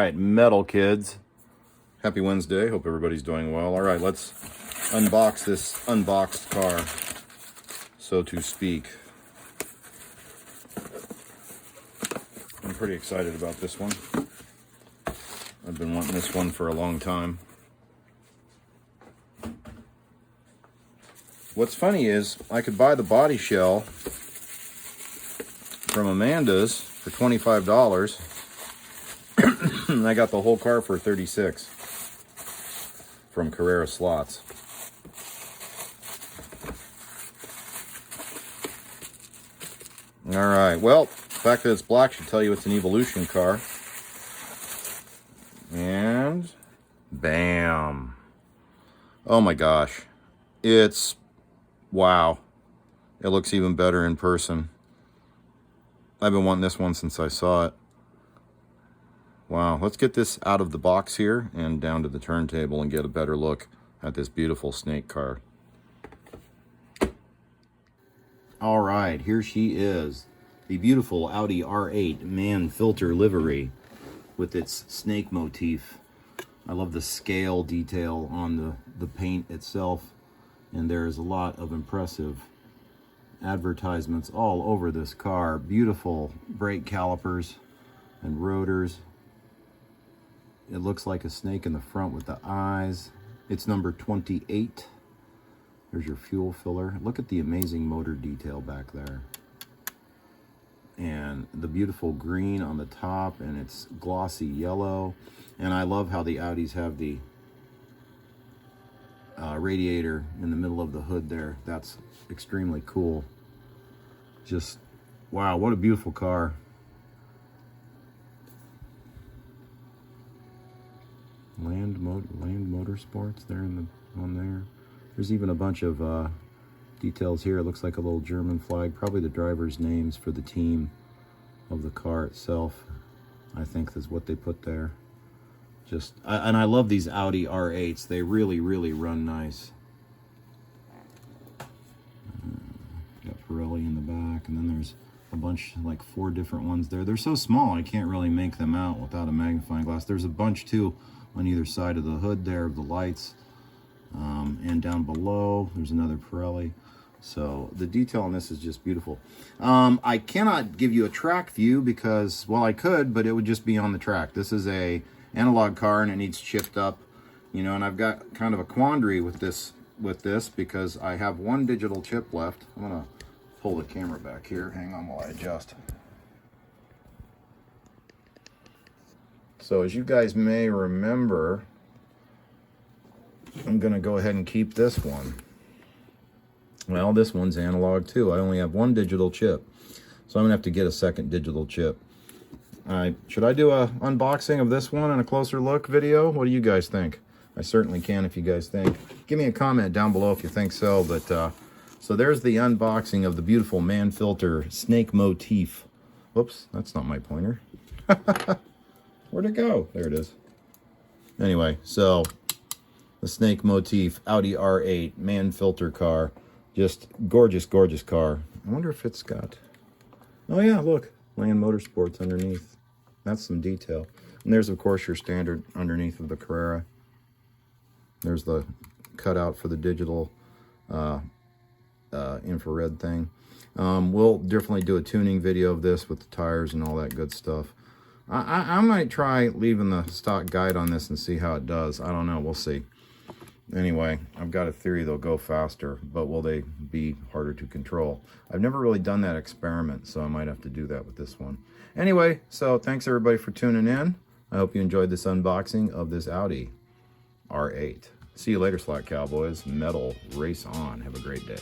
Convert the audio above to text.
right, metal kids. Happy Wednesday. Hope everybody's doing well. All right, let's unbox this unboxed car, so to speak. I'm pretty excited about this one. I've been wanting this one for a long time. What's funny is I could buy the body shell from Amanda's for $25 and I got the whole car for $36 from Carrera Slots. All right, well, the fact that it's black should tell you it's an Evolution car. And bam. Oh my gosh. It's, wow. It looks even better in person. I've been wanting this one since I saw it. Wow, let's get this out of the box here and down to the turntable and get a better look at this beautiful snake car. All right, here she is. The beautiful Audi R8 man filter livery with its snake motif. I love the scale detail on the paint itself, and there is a lot of impressive advertisements all over this car. Beautiful brake calipers and rotors. It looks like a snake in the front with the eyes. It's number 28. There's your fuel filler. Look at the amazing motor detail back there. And the beautiful green on the top, and it's glossy yellow. And I love how the Audis have the radiator in the middle of the hood there. That's extremely cool. Just, wow, what a beautiful car. Land Motorsports there on there. There's even a bunch of details here. It looks like a little German flag, probably the driver's names for the team of the car itself. I think that's what they put there. And I love these Audi R8s. They really, really run nice. Got Pirelli in the back, and then there's a bunch, like 4 different ones there. They're so small, I can't really make them out without a magnifying glass. There's a bunch, too, on either side of the hood there of the lights. And down below, there's another Pirelli. So the detail on this is just beautiful. I cannot give you a track view because, well, I could, but it would just be on the track. This is a analog car and it needs chipped up, you know, and I've got kind of a quandary with this because I have one digital chip left. I'm gonna pull the camera back here. Hang on while I adjust. So as you guys may remember, I'm gonna go ahead and keep this one. Well, this one's analog too. I only have one digital chip, so I'm gonna have to get a second digital chip. Should I do a unboxing of this one and a closer look video? What do you guys think? I certainly can if you guys think. Give me a comment down below if you think so. But so there's the unboxing of the beautiful man filter snake motif. Whoops, that's not my pointer. Where'd it go? There it is. Anyway, so the snake motif Audi R8 man filter car. Just gorgeous, gorgeous car. I wonder if it's got, oh yeah, look, Land Motorsports underneath. That's some detail. And there's, of course, your standard underneath of the Carrera. There's the cutout for the digital infrared thing. We'll definitely do a tuning video of this with the tires and all that good stuff. I might try leaving the stock guide on this and see how it does. I don't know. We'll see. Anyway, I've got a theory they'll go faster, but will they be harder to control? I've never really done that experiment, so I might have to do that with this one. Anyway, so thanks everybody for tuning in. I hope you enjoyed this unboxing of this Audi R8. See you later, Slack Cowboys. Metal, race on. Have a great day.